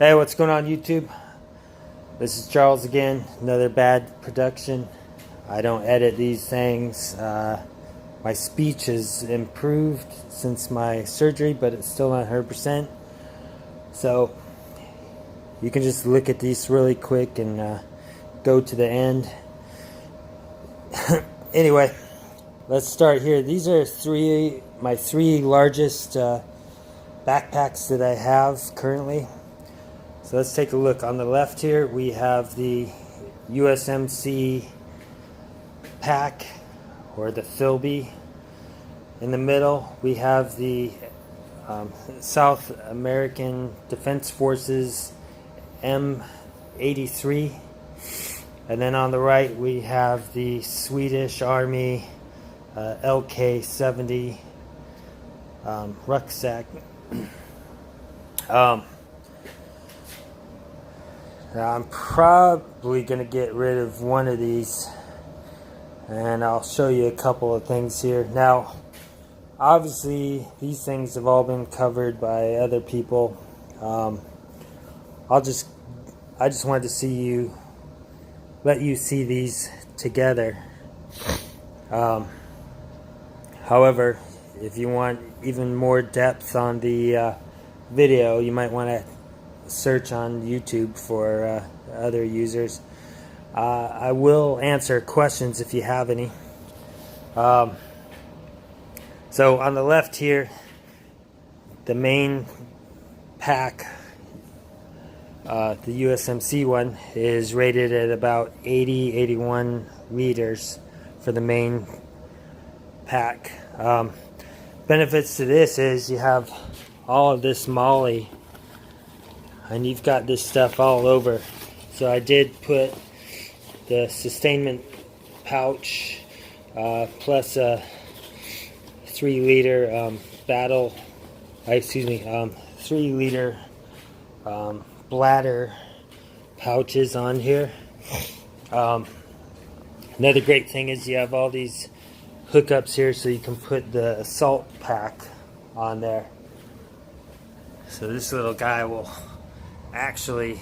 Hey, what's going on YouTube? This is Charles again. Another bad production. I don't edit these things. My speech has improved since my surgery, but it's still not 100%. So you can just look at these really quick and go to the end. Anyway, let's start here. These are my three largest backpacks that I have currently. So let's take a look. On the left here we have the USMC pack, or the FILBE. In the middle we have the South American Defense Forces M83, and then on the right we have the Swedish Army LK70 rucksack. Now I'm probably going to get rid of one of these, and I'll show you a couple of things here. Now obviously these things have all been covered by other people. I just wanted to let you see these together. However, if you want even more depth on the video, you might want to search on YouTube for other users. I will answer questions if you have any. So on the left here, the main pack, the USMC one, is rated at about 81 liters for the main pack. Benefits to this is you have all of this MOLLE, and you've got this stuff all over. So I did put the sustainment pouch plus a 3 liter 3 liter bladder pouches on here. Another great thing is you have all these hookups here, so you can put the assault pack on there. So this little guy will actually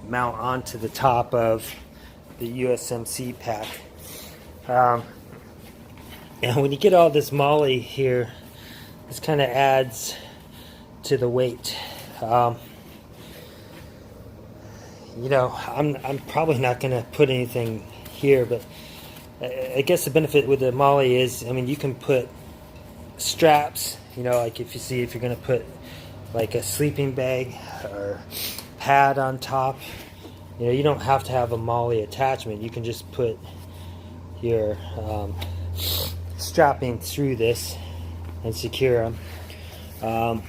mount onto the top of the USMC pack. And when you get all this MOLLE here, this kind of adds to the weight. You know, I'm probably not going to put anything here, but I guess the benefit with the MOLLE is, I mean, you can put straps, you know, like if you're going to put like a sleeping bag or pad on top, you know, you don't have to have a MOLLE attachment. You can just put your strapping through this and secure them.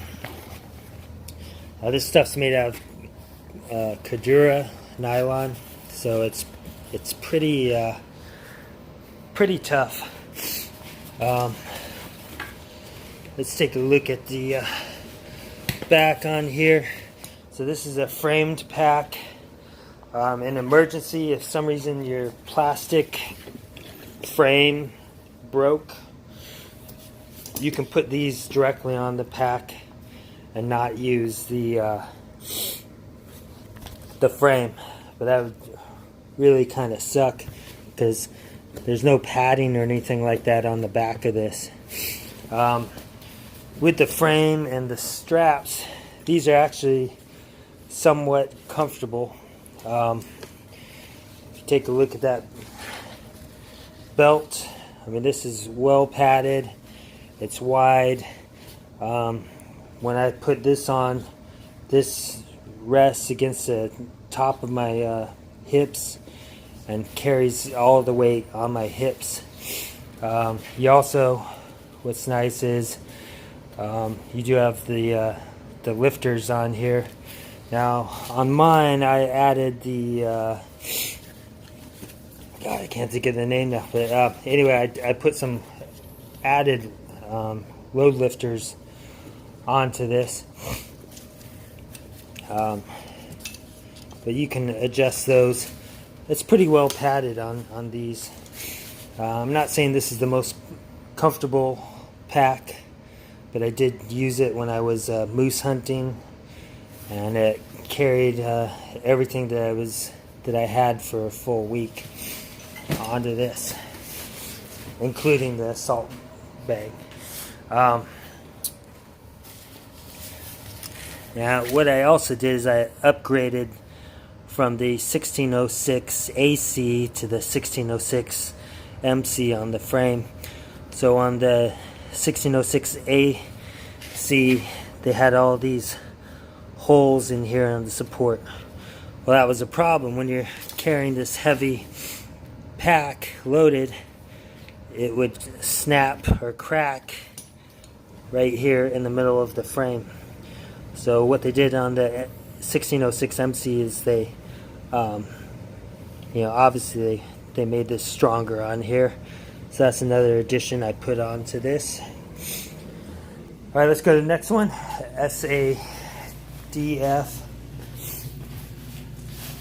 This stuff's made out of Kadura nylon, so it's pretty tough. Let's take a look at the back on here. So this is a framed pack. In emergency, if some reason your plastic frame broke, you can put these directly on the pack and not use the frame. But that would really kind of suck, because there's no padding or anything like that on the back of this. With the frame and the straps, these are actually somewhat comfortable. If you take a look at that belt, I mean, this is well padded, it's wide. When I put this on, this rests against the top of my hips and carries all the weight on my hips. You also, what's nice is you do have the lifters on here. Now on mine I added the God, I can't think of the name now, but anyway, I put some added load lifters onto this, but you can adjust those. It's pretty well padded on these. I'm not saying this is the most comfortable pack, but I did use it when I was moose hunting and it carried everything that I had for a full week onto this, including the salt bag. Now what I also did is I upgraded from the 1606 AC to the 1606 MC on the frame. So on the 1606 AC, they had all these holes in here on the support. Well, that was a problem when you're carrying this heavy pack loaded. It would snap or crack right here in the middle of the frame. So what they did on the 1606 MC is they, obviously they made this stronger on here. So that's another addition I put onto this. All right, let's go to the next one. SADF,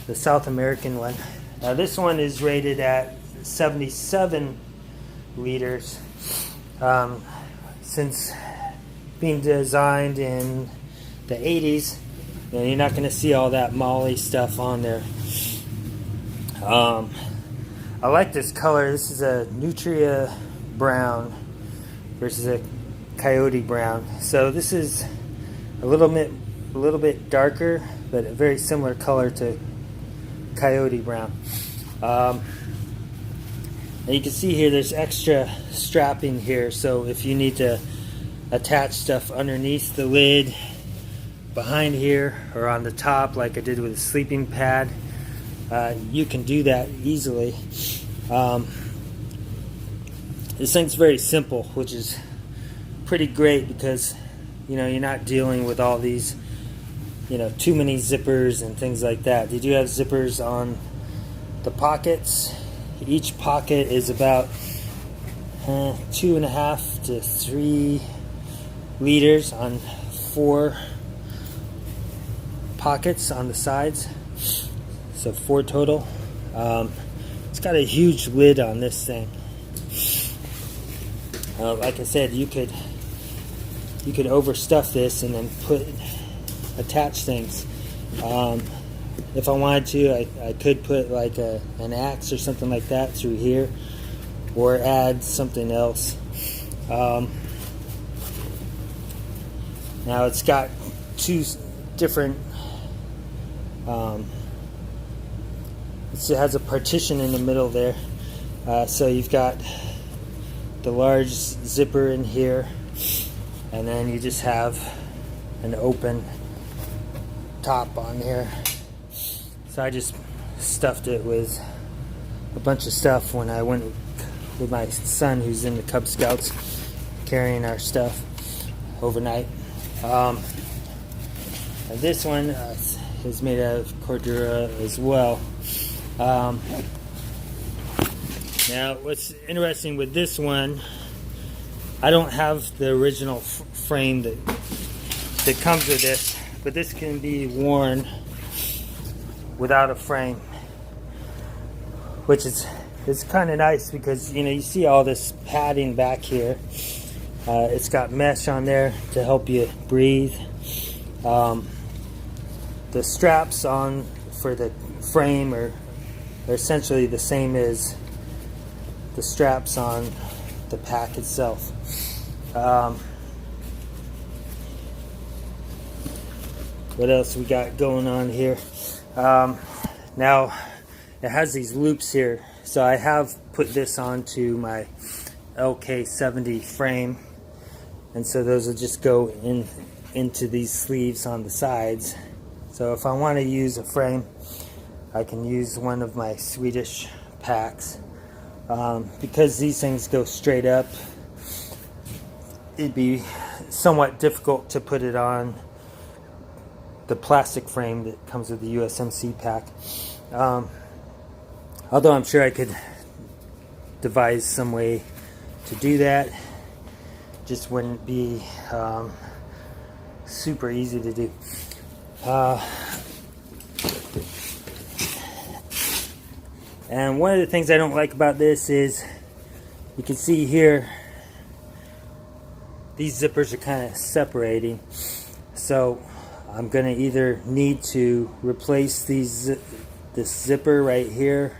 the South American one. Now this one is rated at 77 liters. Since being designed in the 80s, you're not going to see all that molly stuff on there. I like this color. This is a Nutria brown versus a Coyote brown. So this is a little bit darker, but a very similar color to Coyote brown. And you can see here there's extra strapping here, so if you need to attach stuff underneath the lid, behind here, or on the top like I did with a sleeping pad, you can do that easily. This thing's very simple, which is pretty great because you're not dealing with all these too many zippers and things like that. They do have zippers on the pockets. Each pocket is about 2.5 to 3 liters on 4 pockets on the sides, so 4 total. It's got a huge lid on this thing. Like I said, you could overstuff this and then attach things. If I wanted to, I could put like an axe or something like that through here, or add something else. Now it's got 2 different. It has a partition in the middle there, so you've got the large zipper in here, and then you just have an open top on here. So I just stuffed it with a bunch of stuff when I went with my son, who's in the Cub Scouts, carrying our stuff overnight. And this one is made out of Cordura as well. Now what's interesting with this one, I don't have the original frame that comes with this, but this can be worn without a frame, which is kind of nice because you see all this padding back here. It's got mesh on there to help you breathe. The straps on for the frame are essentially the same as the straps on the pack itself. What else we got going on here? Now it has these loops here, so I have put this onto my LK70 frame, and so those will just go into these sleeves on the sides. So if I want to use a frame, I can use one of my Swedish packs. Because these things go straight up, it'd be somewhat difficult to put it on the plastic frame that comes with the USMC pack. Although I'm sure I could devise some way to do that. Just wouldn't be super easy to do. And one of the things I don't like about this is, you can see here, these zippers are kind of separating. So I'm gonna either need to replace this zipper right here,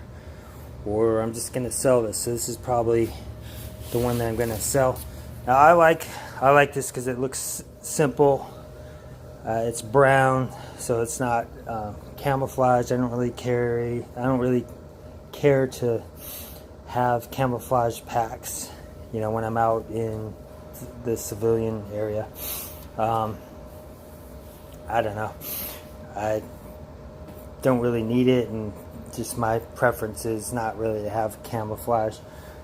or I'm just gonna sell this. So this is probably the one that I'm gonna sell. Now I like this because it looks simple. It's brown, so it's not camouflage. I don't really care to have camouflage packs, you know, when I'm out in the civilian area. I don't know. I don't really need it, and just my preference is not really to have camouflage.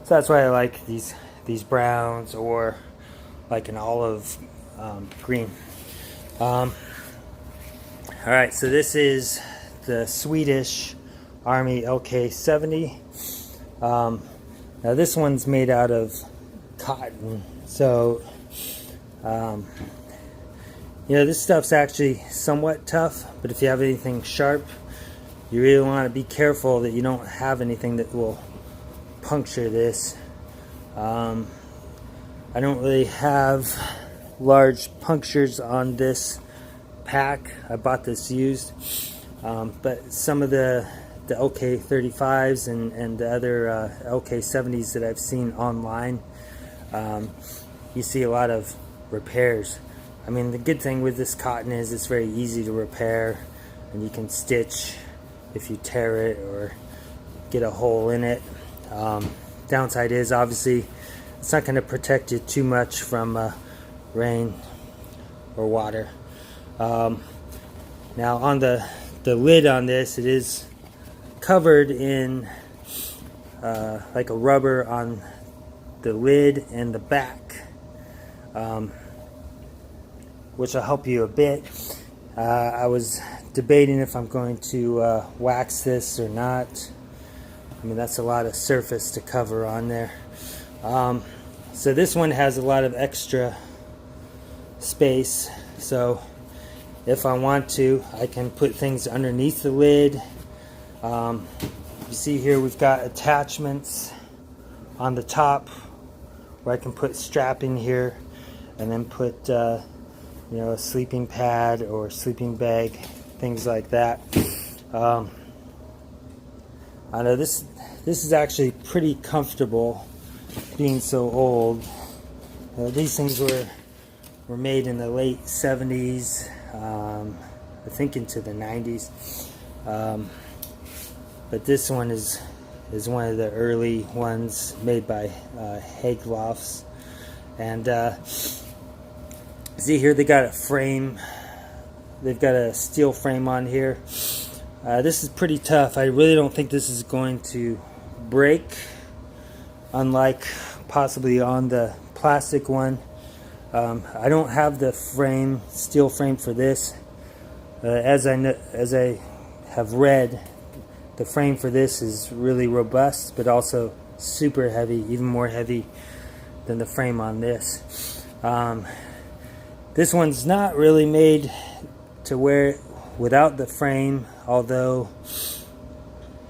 So that's why I like these browns, or like an olive green. Alright, so this is the Swedish Army LK70. Now this one's made out of cotton, so you know, this stuff's actually somewhat tough, but if you have anything sharp, you really want to be careful that you don't have anything that will puncture this. I don't really have large punctures on this pack. I bought this used, but some of the LK35s and the other LK70s that I've seen online, you see a lot of repairs. I mean, the good thing with this cotton is it's very easy to repair, and you can stitch if you tear it or get a hole in it. Downside is, obviously, it's not going to protect you too much from rain or water. Now on the lid on this, it is covered in like a rubber on the lid and the back, which will help you a bit. I was debating if I'm going to wax this or not. I mean, that's a lot of surface to cover on there. So this one has a lot of extra space, so if I want to, I can put things underneath the lid. You see here we've got attachments on the top where I can put strapping here, and then put you know, a sleeping pad or sleeping bag, things like that. I know this is actually pretty comfortable, being so old. These things were made in the late 70s, I think into the 90s. But this one is one of the early ones made by Haglofs. And see here, they got a frame. They've got a steel frame on here. This is pretty tough. I really don't think this is going to break, unlike possibly on the plastic one. I don't have the steel frame for this. As I have read, the frame for this is really robust, but also super heavy, even more heavy than the frame on this. This one's not really made to wear it without the frame, although,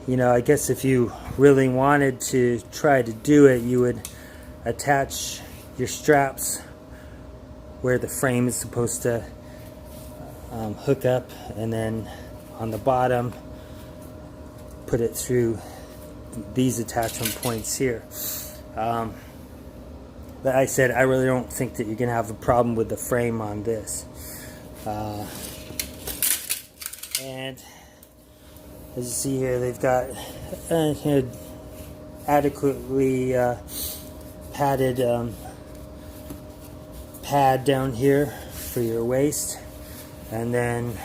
you know, I guess if you really wanted to try to do it, you would attach your straps where the frame is supposed to hook up, and then on the bottom put it through these attachment points here. But I said, I really don't think that you're going to have a problem with the frame on this. And as you see here, they've got adequately padded pad down here for your waist. And then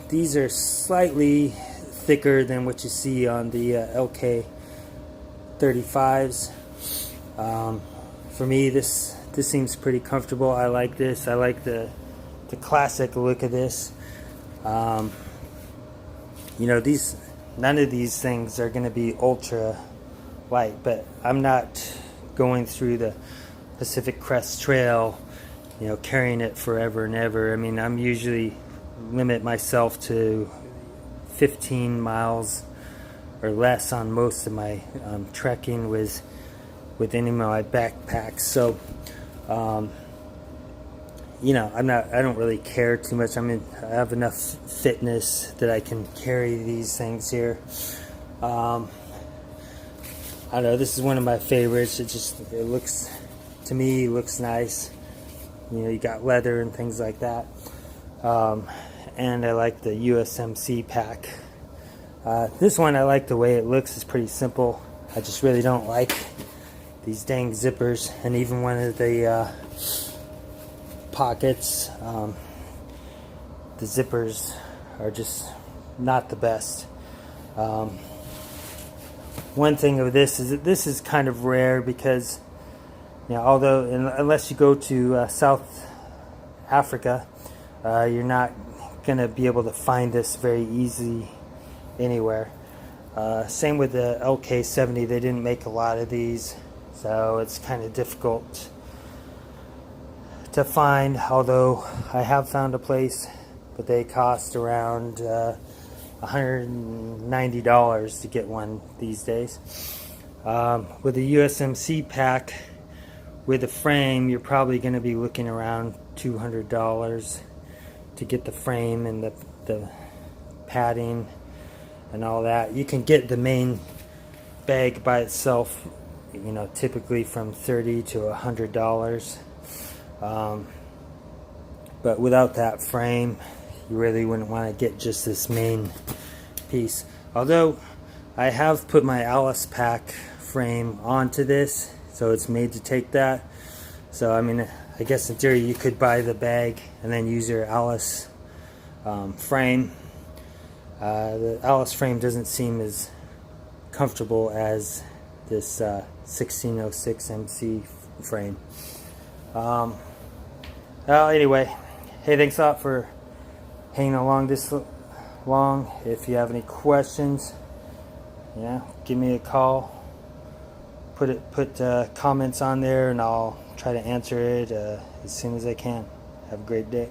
these are slightly thicker than what you see on the LK35s. For me, this seems pretty comfortable. I like this. I like the classic look of this. You know, none of these things are going to be ultra light, but I'm not going through the Pacific Crest Trail, you know, carrying it forever and ever. I mean, I'm usually limit myself to 15 miles or less on most of my trekking with any of my backpacks. So you know, I don't really care too much. I have enough fitness that I can carry these things here. I don't know, this is one of my favorites. It looks, to me, looks nice. You know, you got leather and things like that. And I like the USMC pack. This one, I like the way it looks. It's pretty simple. I just really don't like these dang zippers, and even one of the pockets, the zippers are just not the best. One thing of this is that this is kind of rare because, you know, although unless you go to South Africa, you're not going to be able to find this very easy anywhere. Same with the LK70. They didn't make a lot of these, so it's kind of difficult to find, although I have found a place, but they cost around $190 to get one these days. With the USMC pack with a frame, you're probably going to be looking around $200 to get the frame and the padding and all that. You can get the main bag by itself, you know, typically from $30 to $100. But without that frame, you really wouldn't want to get just this main piece. Although I have put my Alice pack frame onto this, so it's made to take that. So I mean, I guess in theory you could buy the bag and then use your Alice frame. The Alice frame doesn't seem as comfortable as this 1606 MC frame. Well, anyway, hey, thanks a lot for hanging along this long. If you have any questions, yeah, give me a call. Put comments on there, and I'll try to answer it as soon as I can. Have a great day.